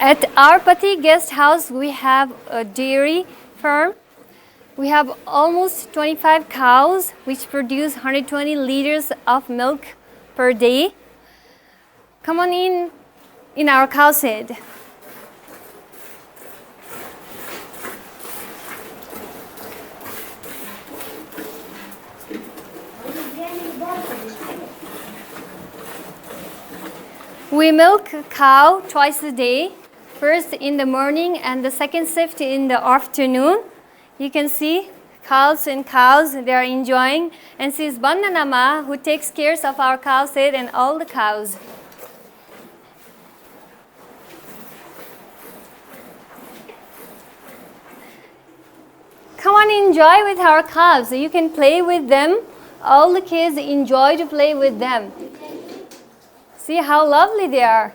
At our Pathik guest house, we have a dairy farm. We have almost 25 cows which produce 120 liters of milk per day. Come on in our cow shed. We milk a cow twice a day, first in the morning and the second shift in the afternoon. You can see cows, they are enjoying. And she's Bandanama, who takes care of our cow shed and all the cows. Come on, enjoy with our cows. You can play with them. All the kids enjoy to play with them. See how lovely they are.